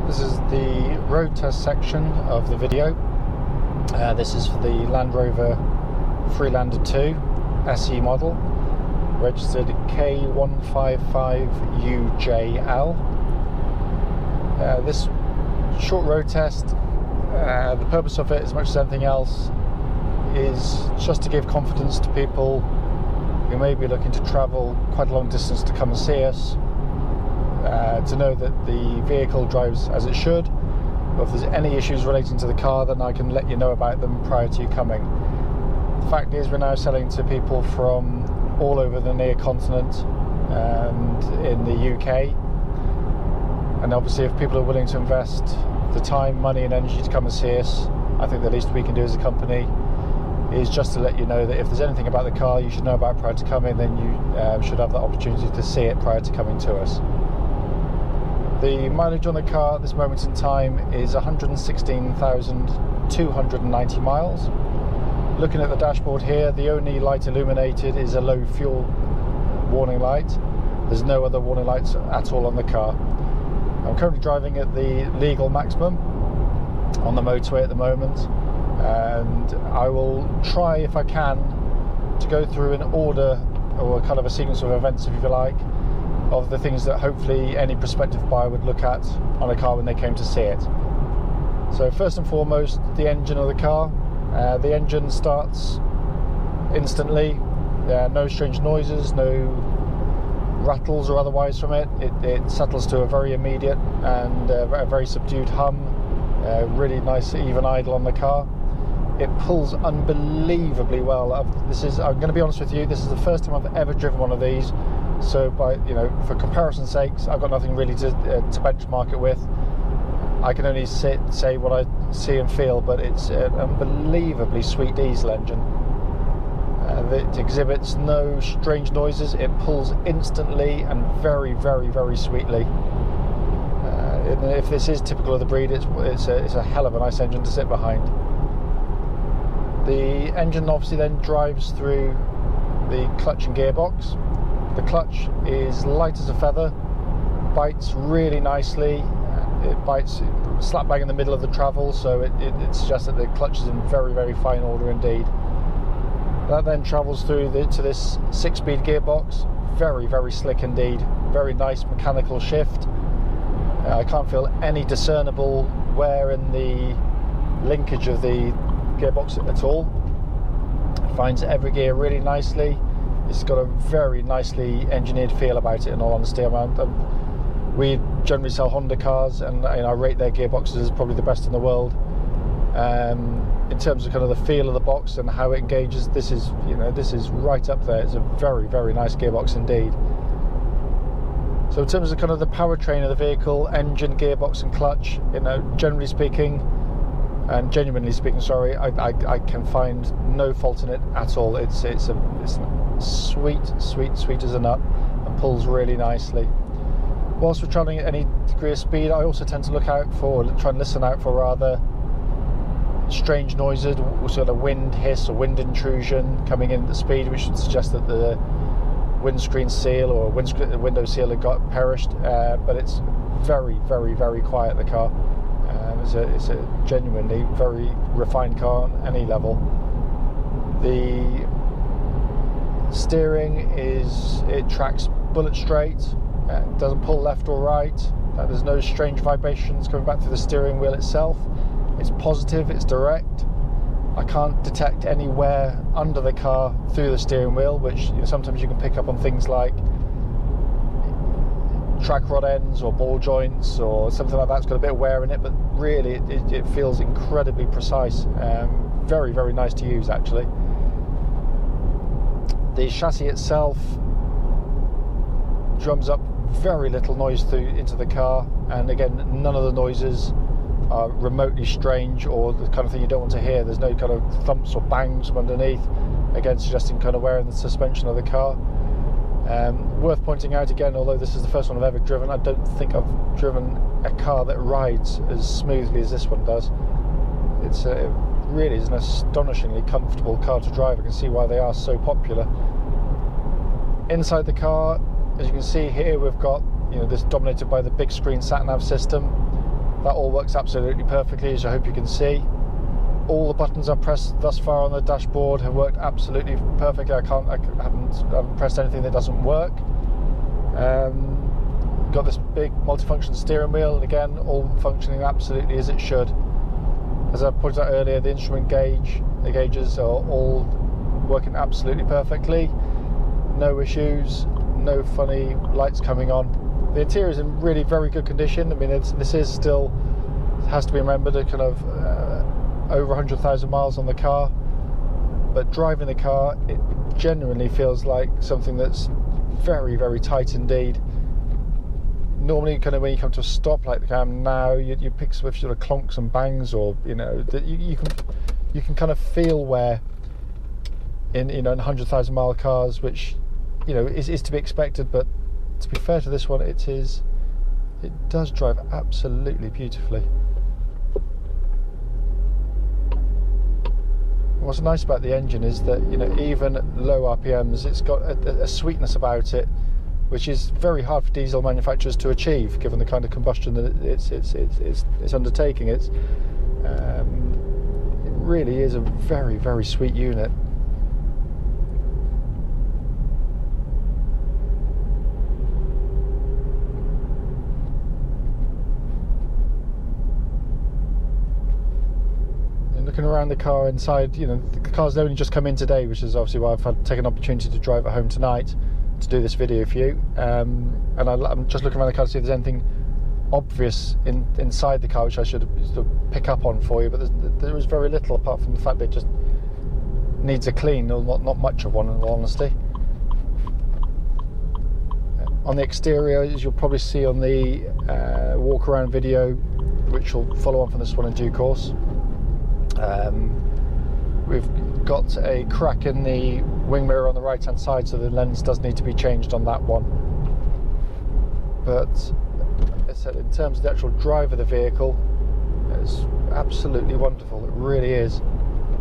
This is the road test section of the video. This is for the Land Rover Freelander 2 SE model, registered K155UJL. This short road test, the purpose of it, as much as anything else, is just to give confidence to people who may be looking to travel quite a long distance to come and see us, to know that the vehicle drives as it should. If there's any issues relating to the car, then I can let you know about them prior to you coming. The fact is, we're now selling to people from all over the near continent and in the UK, and obviously if people are willing to invest the time, money and energy to come and see us, I think the least we can do as a company is just to let you know that if there's anything about the car you should know about prior to coming, then you should have the opportunity to see it prior to coming to us. The mileage on the car at this moment in time is 116,290 miles. Looking at the dashboard here, the only light illuminated is a low fuel warning light. There's no other warning lights at all on the car. I'm currently driving at the legal maximum on the motorway at the moment, and I will try, if I can, to go through an order or kind of a sequence of events, if you like, of the things that hopefully any prospective buyer would look at on a car when they came to see it. So first and foremost, the engine of the car. The engine starts instantly. No strange noises, no rattles or otherwise from it. It settles to a very immediate and a very subdued hum. Really nice even idle on the car. It pulls unbelievably well. I'm going to be honest with you, this is the first time I've ever driven one of these. So for comparison sakes, I've got nothing really to benchmark it with. I can only say what I see and feel, but it's an unbelievably sweet diesel engine. It exhibits no strange noises. It pulls instantly and very, very, very sweetly. If this is typical of the breed, it's a hell of a nice engine to sit behind. The engine obviously then drives through the clutch and gearbox. The clutch is light as a feather, bites really nicely. It bites slap bang in the middle of the travel, so it suggests that the clutch is in very, very fine order indeed. That then travels through to this 6-speed gearbox. Very, very slick indeed. Very nice mechanical shift. I can't feel any discernible wear in the linkage of the gearbox at all. It finds every gear really nicely. It's got a very nicely engineered feel about it, in all honesty. We generally sell Honda cars, and I rate their gearboxes as probably the best in the world. In terms of kind of the feel of the box and how it engages, this is right up there. It's a very, very nice gearbox indeed. So in terms of kind of the powertrain of the vehicle, engine, gearbox and clutch, generally speaking, and genuinely speaking, sorry, I can find no fault in it at all. It's sweet as a nut, and pulls really nicely. Whilst we're travelling at any degree of speed, I also tend to try and listen out for rather strange noises, sort of wind hiss or wind intrusion coming in at the speed, which would suggest that the windscreen seal or window seal had got perished. But it's very, very, very quiet, the car. It's a genuinely very refined car on any level. The steering it tracks bullet straight. It doesn't pull left or right. There's no strange vibrations coming back through the steering wheel itself. It's positive, it's direct. I can't detect any wear under the car through the steering wheel, which sometimes you can pick up on things like track rod ends or ball joints or something like that's got a bit of wear in it, but really it feels incredibly precise. Very, very nice to use actually. The chassis itself drums up very little noise into the car, and again, none of the noises are remotely strange or the kind of thing you don't want to hear. There's no kind of thumps or bangs from underneath, again suggesting kind of wear in the suspension of the car. Worth pointing out again, although this is the first one I've ever driven, I don't think I've driven a car that rides as smoothly as this one does. It really is an astonishingly comfortable car to drive. I can see why they are so popular. Inside the car, as you can see here, we've got this dominated by the big screen sat-nav system. That all works absolutely perfectly, as I hope you can see. All the buttons I've pressed thus far on the dashboard have worked absolutely perfectly. I haven't pressed anything that doesn't work. Got this big multifunction steering wheel, and again, all functioning absolutely as it should. As I pointed out earlier, the instrument gauges are all working absolutely perfectly. No issues, no funny lights coming on. The interior is in really very good condition. I mean, this is still, has to be remembered, a kind of over 100,000 miles on the car, but driving the car, it genuinely feels like something that's very, very tight indeed. Normally, kind of when you come to a stop like the am now, you pick some sort of clonks and bangs, or you can kind of feel where in 100,000 mile cars, which is to be expected. But to be fair to this one, it does drive absolutely beautifully. What's nice about the engine is that even low RPMs, it's got a sweetness about it, which is very hard for diesel manufacturers to achieve, given the kind of combustion that it's undertaking. It really is a very, very sweet unit. Looking around the car inside, the car's only just come in today, which is obviously why I've taken an opportunity to drive it home tonight to do this video for you. And I'm just looking around the car to see if there's anything obvious inside the car which I should pick up on for you. But there is very little, apart from the fact that it just needs a clean, or not much of one, in all honesty. On the exterior, as you'll probably see on the walk around video, which will follow on from this one in due course. We've got a crack in the wing mirror on the right hand side, so the lens does need to be changed on that one. But as I said, in terms of the actual drive of the vehicle, it's absolutely wonderful. It really is.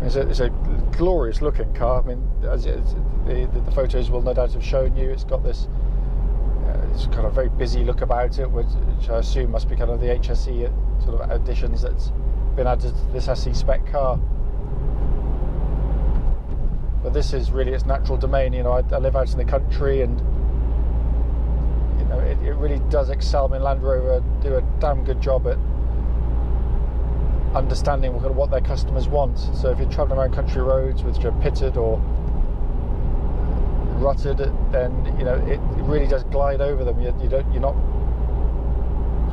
It's a glorious looking car. I mean, as the photos will no doubt have shown you, it's got this it's kind of very busy look about it, which I assume must be kind of the HSE sort of additions that's been added to this SE spec car. But this is really its natural domain. I live out in the country, and it really does excel. I mean, Land Rover do a damn good job at understanding what their customers want. So if you're travelling around country roads which are pitted or rutted, then it really does glide over them. You're not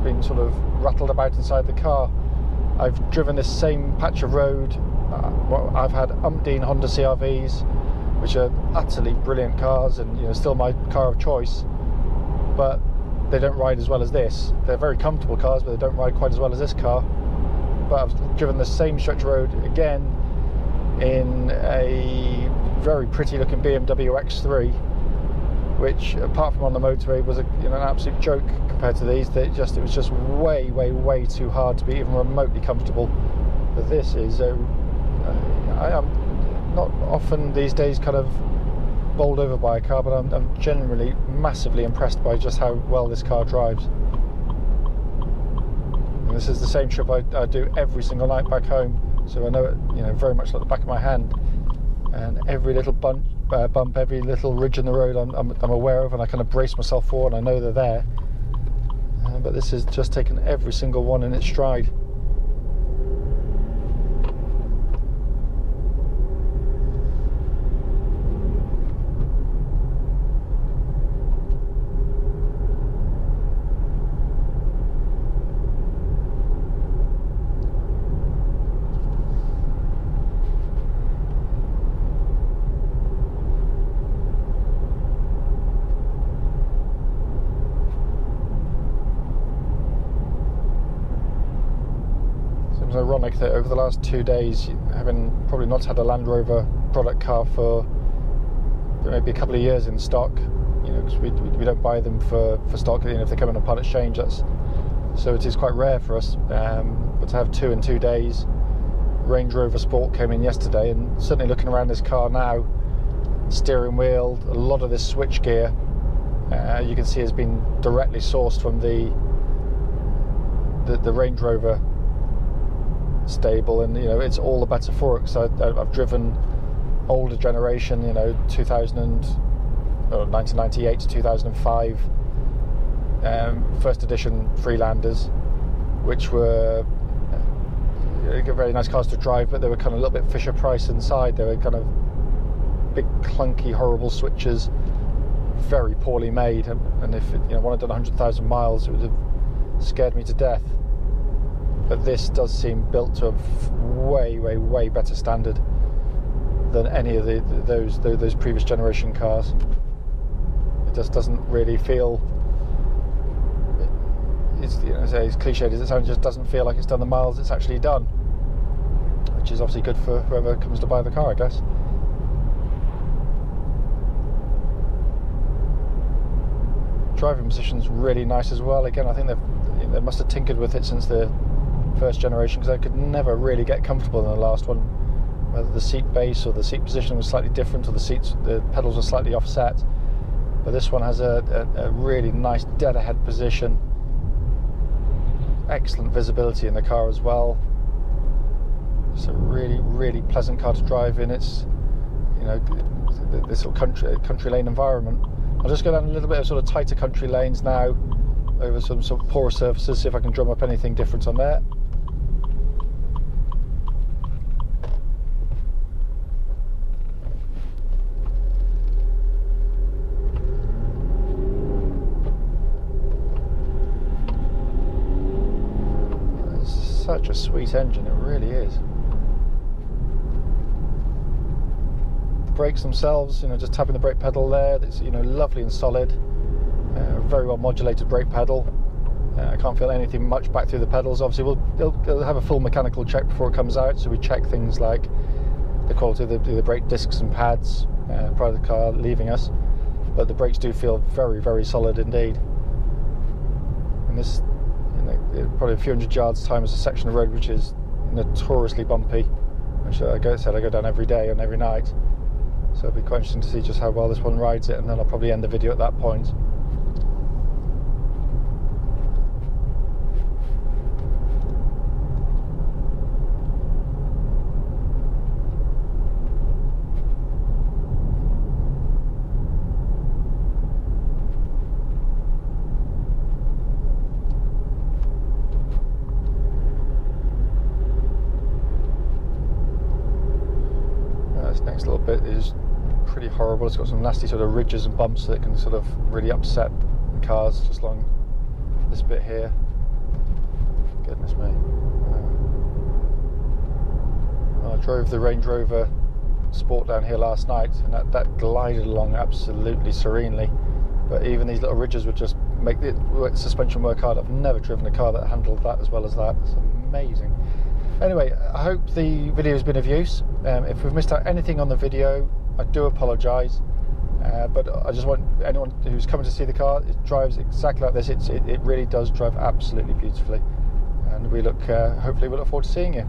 being sort of rattled about inside the car. I've driven this same patch of road. I've had umpteen Honda CR-Vs, which are utterly brilliant cars, and still my car of choice, but they don't ride as well as this. They're very comfortable cars, but they don't ride quite as well as this car. But I've driven the same stretch of road again in a very pretty looking BMW X3, which, apart from on the motorway, was an absolute joke compared to these. It was just way, way, way too hard to be even remotely comfortable. But this is I am not often these days kind of bowled over by a car, but I'm generally massively impressed by just how well this car drives. And this is the same trip I do every single night back home, so I know it very much like the back of my hand. And every little bump, every little ridge in the road I'm aware of, and I kind of brace myself for, and I know they're there. But this has just taken every single one in its stride. It's ironic that over the last 2 days, having probably not had a Land Rover product car for maybe a couple of years in stock, because we don't buy them for stock. If they come in on part exchange, so it is quite rare for us. But to have 2 in 2 days, Range Rover Sport came in yesterday, and certainly looking around this car now, steering wheel, a lot of this switch gear, you can see has been directly sourced from the the Range Rover stable, and it's all the better for it. So I've driven older generation, 1998 to 2005 first edition Freelanders, which were very nice cars to drive, but they were kind of a little bit Fisher Price inside. They were kind of big, clunky, horrible switches, very poorly made, and if when I'd done 100,000 miles, it would have scared me to death. But this does seem built to a way better standard than any of those previous generation cars. It just doesn't really feel, as cliched as it sounds, it just doesn't feel like it's done the miles it's actually done, which is obviously good for whoever comes to buy the car, I guess. Driving position's really nice as well. Again, I think they must have tinkered with it since the first generation, because I could never really get comfortable in the last one, whether the seat base or the seat position was slightly different, or the pedals were slightly offset. But this one has a really nice dead ahead position, excellent visibility in the car as well. It's a really pleasant car to drive in. It's this sort of country lane environment. I'll just go down a little bit of sort of tighter country lanes now, over some sort of poorer surfaces, see if I can drum up anything different on there. It's such a sweet engine, it really is. Brakes themselves, just tapping the brake pedal there, it's lovely and solid, very well modulated brake pedal. I can't feel anything much back through the pedals. Obviously they'll have a full mechanical check before it comes out, so we check things like the quality of the brake discs and pads prior to the car leaving us, but the brakes do feel very solid indeed. And this, probably a few hundred yards time is a section of road which is notoriously bumpy, which I go down every day and every night. So it'll be quite interesting to see just how well this one rides it, and then I'll probably end the video at that point. This next little bit is pretty horrible. It's got some nasty sort of ridges and bumps that can sort of really upset the cars just along this bit here. Goodness me. I drove the Range Rover Sport down here last night, and that glided along absolutely serenely, but even these little ridges would just make the suspension work hard. I've never driven a car that handled that as well as that. It's amazing. Anyway, I hope the video has been of use. If we've missed out anything on the video, I do apologise, but I just want anyone who's coming to see the car, it drives exactly like this. It really does drive absolutely beautifully, and hopefully we look forward to seeing you.